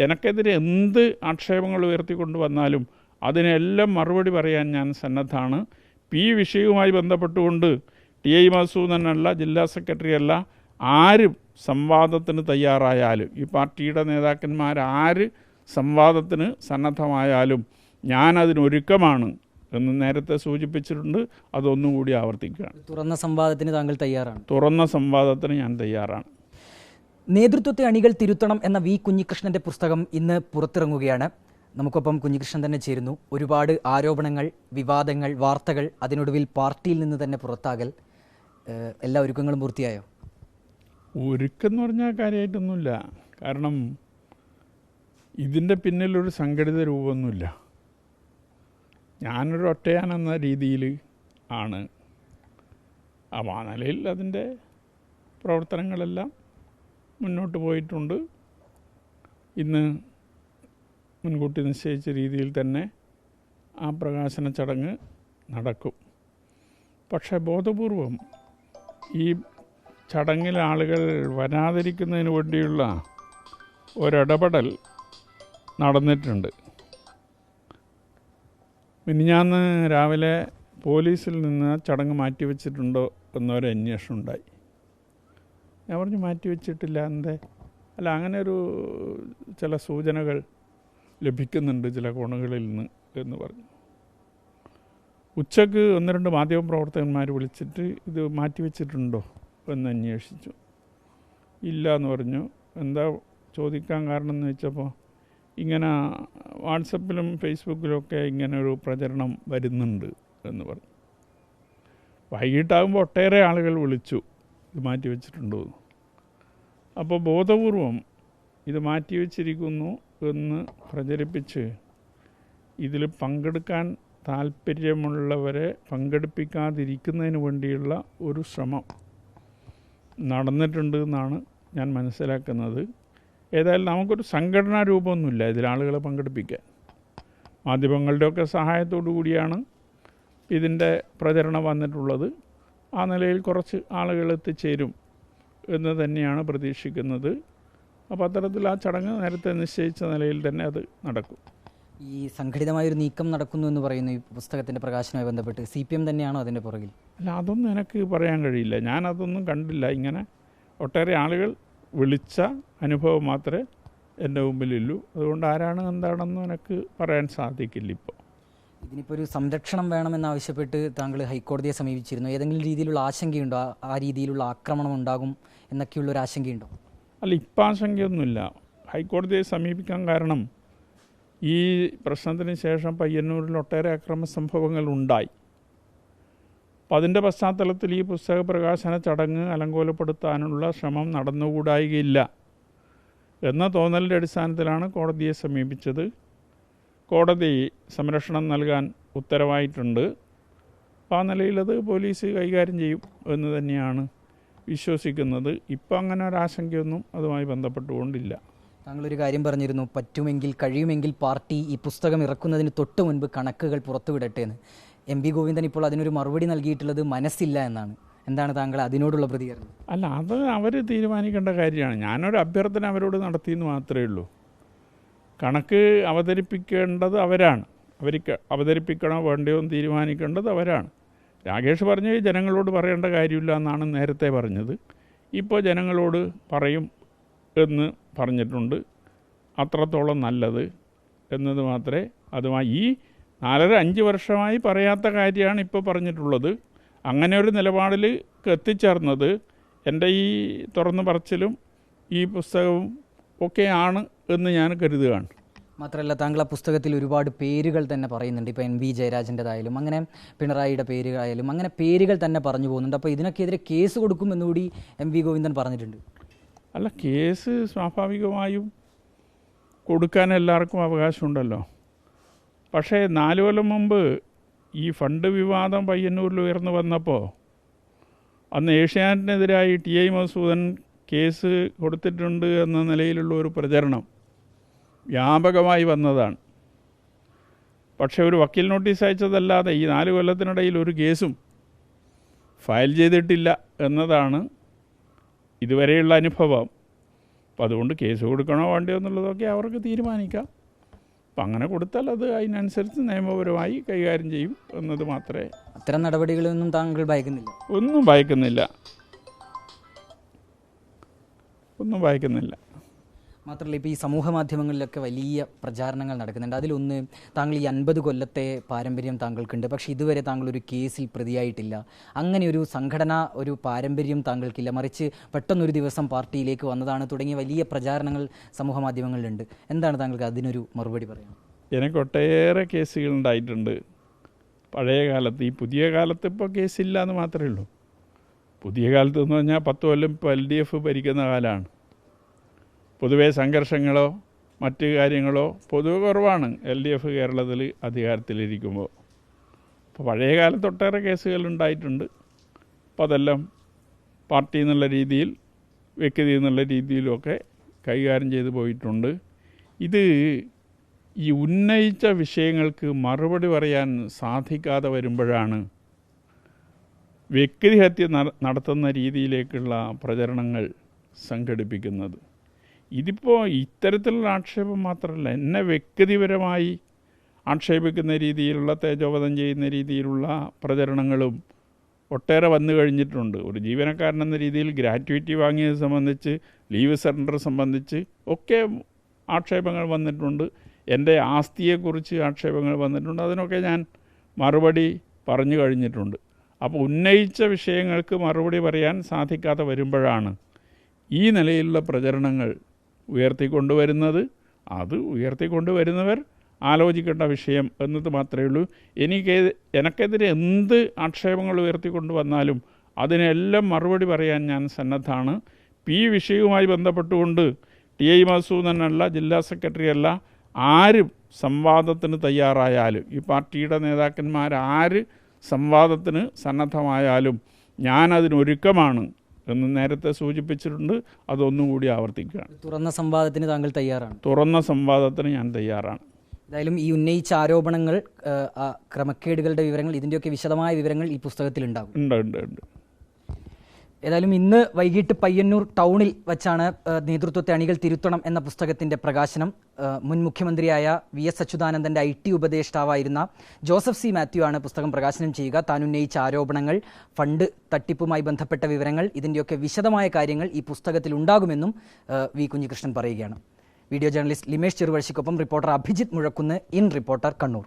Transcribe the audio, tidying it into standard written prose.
എനക്കെതിരെ എന്ത് ആക്ഷേപങ്ങൾ ഉയർത്തിക്കൊണ്ട് വന്നാലും അതിനെല്ലാം മറുപടി പറയാൻ ഞാൻ സന്നദ്ധമാണ്. ഈ വിഷയവുമായി ബന്ധപ്പെട്ടുകൊണ്ട് ടി.ഐ. മധുസൂദനല്ല, ജില്ലാ സെക്രട്ടറി അല്ല, ആരും സംവാദത്തിന് തയ്യാറായാലും, ഈ പാർട്ടിയുടെ നേതാക്കന്മാരാര് സംവാദത്തിന് സന്നദ്ധമായാലും ഞാനതിനൊരുക്കമാണ് എന്ന് നേരത്തെ സൂചിപ്പിച്ചിട്ടുണ്ട്. അതൊന്നുകൂടി ആവർത്തിക്കുകയാണ്. തുറന്ന സംവാദത്തിന് താങ്കൾ തയ്യാറാണ്? തുറന്ന സംവാദത്തിന് ഞാൻ തയ്യാറാണ്. നേതൃത്വത്തെ അണികൾ തിരുത്തണം എന്ന വി കുഞ്ഞികൃഷ്ണൻ്റെ പുസ്തകം ഇന്ന് പുറത്തിറങ്ങുകയാണ്. നമുക്കൊപ്പം കുഞ്ഞികൃഷ്ണൻ തന്നെ ചേരുന്നു. ഒരുപാട് ആരോപണങ്ങൾ, വിവാദങ്ങൾ, വാർത്തകൾ, അതിനൊടുവിൽ പാർട്ടിയിൽ നിന്ന് തന്നെ പുറത്താകൽ, എല്ലാ ഒരുക്കങ്ങളും പൂർത്തിയായോ? ഒരുക്കെന്ന് പറഞ്ഞാൽ കാര്യമായിട്ടൊന്നുമില്ല. കാരണം ഇതിൻ്റെ പിന്നിലൊരു സംഘടിത രൂപമൊന്നുമില്ല. ഞാനൊരു ഒറ്റയാനെന്ന രീതിയിൽ ആണ്. അപ്പോൾ ആ നിലയിൽ അതിൻ്റെ പ്രവർത്തനങ്ങളെല്ലാം മുന്നോട്ട് പോയിട്ടുണ്ട്. ഇന്ന് മുൻകൂട്ടി നിശ്ചയിച്ച രീതിയിൽ തന്നെ ആ പ്രകാശന ചടങ്ങ് നടക്കും. പക്ഷേ ബോധപൂർവം ഈ ചടങ്ങിൽ ആളുകൾ വരാതിരിക്കുന്നതിന് വേണ്ടിയുള്ള ഒരിടപെടൽ നടന്നിട്ടുണ്ട്. മിനിഞ്ഞാന്ന് രാവിലെ പോലീസിൽ നിന്ന് ചടങ്ങ് മാറ്റിവെച്ചിട്ടുണ്ടോ എന്നൊരു അന്വേഷണം ഉണ്ടായി. ഞാൻ പറഞ്ഞു മാറ്റിവെച്ചിട്ടില്ല. എന്തേ? അല്ല, അങ്ങനെ ഒരു ചില സൂചനകൾ ലഭിക്കുന്നുണ്ട് ചില കോണുകളിൽ നിന്ന് എന്ന് പറഞ്ഞു. ഉച്ചക്ക് 1-2 മാധ്യമപ്രവർത്തകന്മാർ വിളിച്ചിട്ട് ഇത് മാറ്റിവെച്ചിട്ടുണ്ടോ എന്ന് അന്വേഷിച്ചു. ഇല്ല എന്ന് പറഞ്ഞു. എന്താ ചോദിക്കാൻ കാരണം എന്ന് വെച്ചപ്പോൾ ഇങ്ങനെ വാട്സപ്പിലും ഫേസ്ബുക്കിലുമൊക്കെ ഇങ്ങനൊരു പ്രചരണം വരുന്നുണ്ട് എന്ന് പറഞ്ഞു. വൈകിട്ടാകുമ്പോൾ ഒട്ടേറെ ആളുകൾ വിളിച്ചു ഇത് മാറ്റിവെച്ചിട്ടുണ്ടോ. അപ്പോൾ ബോധപൂർവം ഇത് മാറ്റിവെച്ചിരിക്കുന്നു എന്ന് പ്രചരിപ്പിച്ച് ഇതിൽ പങ്കെടുക്കാൻ താല്പര്യമുള്ളവരെ പങ്കെടുപ്പിക്കാതിരിക്കുന്നതിന് വേണ്ടിയുള്ള ഒരു ശ്രമം നടന്നിട്ടുണ്ട് എന്നാണ് ഞാൻ മനസ്സിലാക്കുന്നത്. ഏതായാലും നമുക്കൊരു സംഘടനാ രൂപമൊന്നുമില്ല ഇതിലാളുകളെ പങ്കെടുപ്പിക്കാൻ. മാധ്യമങ്ങളുടെയൊക്കെ സഹായത്തോടു കൂടിയാണ് ഇതിൻ്റെ പ്രചരണം വന്നിട്ടുള്ളത്. ആ നിലയിൽ കുറച്ച് ആളുകൾ എത്തിച്ചേരും എന്ന് തന്നെയാണ് പ്രതീക്ഷിക്കുന്നത്. അപ്പോൾ അത്തരത്തിൽ ആ ചടങ്ങ് നേരത്തെ നിശ്ചയിച്ച നിലയിൽ തന്നെ അത് നടക്കും. ഈ സംഘടിതമായൊരു നീക്കം നടക്കുന്നു എന്ന് പറയുന്നു ഈ പുസ്തകത്തിൻ്റെ പ്രകാശനവുമായി ബന്ധപ്പെട്ട്. CPM തന്നെയാണോ അതിൻ്റെ പുറകിൽ? അല്ല, അതൊന്നും എനിക്ക് പറയാൻ കഴിയില്ല. ഞാനതൊന്നും കണ്ടില്ല. ഇങ്ങനെ ഒട്ടേറെ ആളുകൾ വിളിച്ച അനുഭവം മാത്രമേ എൻ്റെ മുമ്പിലുള്ളൂ. അതുകൊണ്ട് ആരാണ് എന്താണെന്നും എനിക്ക് പറയാൻ സാധിക്കില്ല ഇപ്പോൾ. ഇതിനിപ്പോൾ ഒരു സംരക്ഷണം വേണമെന്നാവശ്യപ്പെട്ട് താങ്കൾ ഹൈക്കോടതിയെ സമീപിച്ചിരുന്നു. ഏതെങ്കിലും രീതിയിലുള്ള ആശങ്കയുണ്ടോ? ആ രീതിയിലുള്ള ആക്രമണം ഉണ്ടാകും എന്നൊക്കെയുള്ളൊരു ആശങ്കയുണ്ടോ? അല്ല, ഇപ്പം ആശങ്കയൊന്നുമില്ല. ഹൈക്കോടതിയെ സമീപിക്കാൻ കാരണം ഈ പ്രശ്നത്തിന് ശേഷം പയ്യന്നൂരിൽ ഒട്ടേറെ അക്രമ സംഭവങ്ങൾ ഉണ്ടായി. അപ്പം അതിൻ്റെ പശ്ചാത്തലത്തിൽ ഈ പുസ്തക പ്രകാശന ചടങ്ങ് അലങ്കോലപ്പെടുത്താനുള്ള ശ്രമം നടന്നുകൂടായികയില്ല എന്ന തോന്നലിൻ്റെ അടിസ്ഥാനത്തിലാണ് കോടതിയെ സമീപിച്ചത്. കോടതി സംരക്ഷണം നൽകാൻ ഉത്തരവായിട്ടുണ്ട്. അപ്പോൾ ആ നിലയിലത് പോലീസ് കൈകാര്യം ചെയ്യും എന്ന് തന്നെയാണ് വിശ്വസിക്കുന്നത്. ഇപ്പം അങ്ങനെ ഒരാശങ്കയൊന്നും അതുമായി ബന്ധപ്പെട്ടുകൊണ്ടില്ല. താങ്കളൊരു കാര്യം പറഞ്ഞിരുന്നു, പറ്റുമെങ്കിൽ കഴിയുമെങ്കിൽ പാർട്ടി ഈ പുസ്തകം ഇറക്കുന്നതിന് തൊട്ട് മുൻപ് കണക്കുകൾ പുറത്തുവിടട്ടെ എന്ന്. MP ഗോവിന്ദൻ ഇപ്പോൾ അതിനൊരു മറുപടി നൽകിയിട്ടുള്ളത് മനസ്സില്ല എന്നാണ്. എന്താണ് താങ്കൾ അതിനോടുള്ള പ്രതികരണം? അല്ല, അത് അവർ തീരുമാനിക്കേണ്ട കാര്യമാണ്. ഞാനൊരു അഭ്യർത്ഥന അവരോട് നടത്തിയെന്ന് മാത്രമേ ഉള്ളൂ. കണക്ക് അവതരിപ്പിക്കേണ്ടത് അവരാണ്. അവർക്ക് അവതരിപ്പിക്കണോ വേണ്ടയോ എന്ന് തീരുമാനിക്കേണ്ടത് അവരാണ്. രാകേഷ് പറഞ്ഞ് ജനങ്ങളോട് പറയേണ്ട കാര്യമില്ല എന്നാണ് നേരത്തെ പറഞ്ഞത്. ഇപ്പോൾ ജനങ്ങളോട് പറയും എന്ന് പറഞ്ഞിട്ടുണ്ട്. അത്രത്തോളം നല്ലത് എന്നത് മാത്രമേ അതുമായി ഈ 4-5 വർഷമായി പറയാത്ത കാര്യമാണ് ഇപ്പോൾ പറഞ്ഞിട്ടുള്ളത്. അങ്ങനെ ഒരു നിലപാടിൽ എത്തിച്ചേർന്നത് എൻ്റെ ഈ തുറന്നു പറച്ചിലും ഈ പുസ്തകവും ഒക്കെയാണ് എന്ന് ഞാൻ കരുതുകയാണ്. മാത്രമല്ല താങ്കൾ ആ പുസ്തകത്തിൽ ഒരുപാട് പേരുകൾ തന്നെ പറയുന്നുണ്ട്. ഇപ്പോൾ NV ജയരാജൻ്റെതായാലും അങ്ങനെ പിണറായിയുടെ പേരുകളായാലും അങ്ങനെ പേരുകൾ തന്നെ പറഞ്ഞു പോകുന്നുണ്ട്. അപ്പോൾ ഇതിനൊക്കെതിരെ കേസ് കൊടുക്കുമെന്നുകൂടി MV ഗോവിന്ദൻ പറഞ്ഞിട്ടുണ്ട്. അല്ല, കേസ് സ്വാഭാവികമായും കൊടുക്കാൻ എല്ലാവർക്കും അവകാശമുണ്ടല്ലോ. പക്ഷേ 4 കൊല്ലം മുമ്പ് ഈ ഫണ്ട് വിവാദം പയ്യന്നൂരിൽ ഉയർന്നു വന്നപ്പോൾ അന്ന് ഏഷ്യാനെറ്റിനെതിരായി ടി.ഐ. മധുസൂദൻ കേസ് കൊടുത്തിട്ടുണ്ട് എന്ന നിലയിലുള്ള ഒരു പ്രചരണം വ്യാപകമായി വന്നതാണ്. പക്ഷേ ഒരു വക്കീൽ നോട്ടീസ് അയച്ചതല്ലാതെ ഈ 4 കൊല്ലത്തിനിടയിൽ ഒരു കേസും ഫയൽ ചെയ്തിട്ടില്ല എന്നതാണ് ഇതുവരെയുള്ള അനുഭവം. അപ്പോൾ അതുകൊണ്ട് കേസ് കൊടുക്കണോ വേണ്ടയോ എന്നുള്ളതൊക്കെ അവർക്ക് തീരുമാനിക്കാം. അപ്പം അങ്ങനെ കൊടുത്താൽ അത് അതിനനുസരിച്ച് നിയമപരമായി കൈകാര്യം ചെയ്യും എന്നത് മാത്രമേ. അത്തരം നടപടികളൊന്നും താങ്കൾ ഭയക്കുന്നില്ല? ഒന്നും ഭയക്കുന്നില്ല, ഒന്നും ഭയക്കുന്നില്ല. മാത്രമല്ല ഇപ്പോൾ ഈ സമൂഹ മാധ്യമങ്ങളിലൊക്കെ വലിയ പ്രചാരണങ്ങൾ നടക്കുന്നുണ്ട്. അതിലൊന്ന്, താങ്കൾ ഈ 50 കൊല്ലത്തെ പാരമ്പര്യം താങ്കൾക്കുണ്ട്, പക്ഷേ ഇതുവരെ താങ്കൾ ഒരു കേസിൽ പ്രതിയായിട്ടില്ല. അങ്ങനെ ഒരു സംഘടന, ഒരു പാരമ്പര്യം താങ്കൾക്കില്ല, മറിച്ച് പെട്ടെന്നൊരു ദിവസം പാർട്ടിയിലേക്ക് വന്നതാണ് തുടങ്ങിയ വലിയ പ്രചാരണങ്ങൾ സമൂഹ മാധ്യമങ്ങളിലുണ്ട്. എന്താണ് താങ്കൾക്ക് അതിനൊരു മറുപടി പറയാം? എനിക്ക് ഒട്ടേറെ കേസുകൾ ഉണ്ടായിട്ടുണ്ട് പഴയ കാലത്ത്. ഈ പുതിയ കാലത്ത് ഇപ്പോൾ കേസില്ല എന്ന് മാത്രമേ ഉള്ളൂ. പുതിയ കാലത്ത് എന്ന് പറഞ്ഞാൽ 10 കൊല്ലം ഇപ്പോൾ LDF ഭരിക്കുന്ന കാലമാണ്. പൊതുവേ സംഘർഷങ്ങളോ മറ്റ് കാര്യങ്ങളോ പൊതുവെ കുറവാണ് LDF കേരളത്തിൽ അധികാരത്തിലിരിക്കുമ്പോൾ. അപ്പോൾ പഴയ കാലത്ത് ഒട്ടേറെ കേസുകൾ ഉണ്ടായിട്ടുണ്ട്. അപ്പോൾ അതെല്ലാം പാർട്ടി എന്നുള്ള രീതിയിൽ, വ്യക്തി എന്നുള്ള രീതിയിലൊക്കെ കൈകാര്യം ചെയ്തു പോയിട്ടുണ്ട്. ഇത് ഈ ഉന്നയിച്ച വിഷയങ്ങൾക്ക് മറുപടി പറയാൻ സാധിക്കാതെ വരുമ്പോഴാണ് വ്യക്തിഹത്യ നടത്തുന്ന രീതിയിലേക്കുള്ള പ്രചരണങ്ങൾ സംഘടിപ്പിക്കുന്നത്. ഇതിപ്പോൾ ഇത്തരത്തിലുള്ള ആക്ഷേപം മാത്രമല്ല, എന്നെ വ്യക്തിപരമായി ആക്ഷേപിക്കുന്ന രീതിയിലുള്ള, തേജോവധം ചെയ്യുന്ന രീതിയിലുള്ള പ്രചരണങ്ങളും ഒട്ടേറെ വന്നു കഴിഞ്ഞിട്ടുണ്ട്. ഒരു ജീവനക്കാരൻ എന്ന രീതിയിൽ ഗ്രാറ്റുവിറ്റി വാങ്ങിയത് സംബന്ധിച്ച്, ലീവ് സറണ്ടർ സംബന്ധിച്ച് ഒക്കെ ആക്ഷേപങ്ങൾ വന്നിട്ടുണ്ട്. എൻ്റെ ആസ്തിയെക്കുറിച്ച് ആക്ഷേപങ്ങൾ വന്നിട്ടുണ്ട്. അതിനൊക്കെ ഞാൻ മറുപടി പറഞ്ഞു കഴിഞ്ഞിട്ടുണ്ട്. അപ്പോൾ ഉന്നയിച്ച വിഷയങ്ങൾക്ക് മറുപടി പറയാൻ സാധിക്കാതെ വരുമ്പോഴാണ് ഈ നിലയിലുള്ള പ്രചരണങ്ങൾ ഉയർത്തിക്കൊണ്ടുവരുന്നത്. അത് ഉയർത്തിക്കൊണ്ടുവരുന്നവർ ആലോചിക്കേണ്ട വിഷയം എന്നത് മാത്രമേ ഉള്ളൂ. എനക്കെതിരെ എന്ത് ആക്ഷേപങ്ങൾ ഉയർത്തിക്കൊണ്ട് വന്നാലും അതിനെല്ലാം മറുപടി പറയാൻ ഞാൻ സന്നദ്ധമാണ്. ഈ വിഷയവുമായി ബന്ധപ്പെട്ടുകൊണ്ട് TI മധുസൂദനല്ല, ജില്ലാ സെക്രട്ടറി അല്ല, ആരും സംവാദത്തിന് തയ്യാറായാലും, ഈ പാർട്ടിയുടെ നേതാക്കന്മാരാര് സംവാദത്തിന് സന്നദ്ധമായാലും ഞാനതിനൊരുക്കമാണ് എന്ന് നേരത്തെ സൂചിപ്പിച്ചിട്ടുണ്ട്. അതൊന്നുകൂടി ആവർത്തിക്കുകയാണ്. തുറന്ന സംവാദത്തിന് താങ്കൾ തയ്യാറാണ്? തുറന്ന സംവാദത്തിന് ഞാൻ തയ്യാറാണ്. ഏതായാലും ഈ ഉന്നയിച്ച ആരോപണങ്ങൾ, ക്രമക്കേടുകളുടെ വിവരങ്ങൾ, ഇതിൻ്റെയൊക്കെ വിശദമായ വിവരങ്ങൾ ഈ പുസ്തകത്തിലുണ്ടാകും. ഉണ്ട്. ഏതായാലും ഇന്ന് വൈകിട്ട് പയ്യന്നൂർ ടൗണിൽ വച്ചാണ് നേതൃത്വത്തെ അണികൾ തിരുത്തണം എന്ന പുസ്തകത്തിൻ്റെ പ്രകാശനം. മുൻ മുഖ്യമന്ത്രിയായ VS അച്യുതാനന്ദൻ്റെ IT ഉപദേഷ്ടാവായിരുന്ന ജോസഫ് C. മാത്യു ആണ് പുസ്തകം പ്രകാശനം ചെയ്യുക. താൻ ഉന്നയിച്ച ആരോപണങ്ങൾ, ഫണ്ട് തട്ടിപ്പുമായി ബന്ധപ്പെട്ട വിവരങ്ങൾ, ഇതിൻ്റെയൊക്കെ വിശദമായ കാര്യങ്ങൾ ഈ പുസ്തകത്തിൽ ഉണ്ടാകുമെന്നും V. കുഞ്ഞികൃഷ്ണൻ പറയുകയാണ്. വീഡിയോ ജേർണലിസ്റ്റ് ലിമേഷ് ചെറുവഴിക്കൊപ്പം reporter Abhijith Muzhakkunnu, in reporter, Kannur.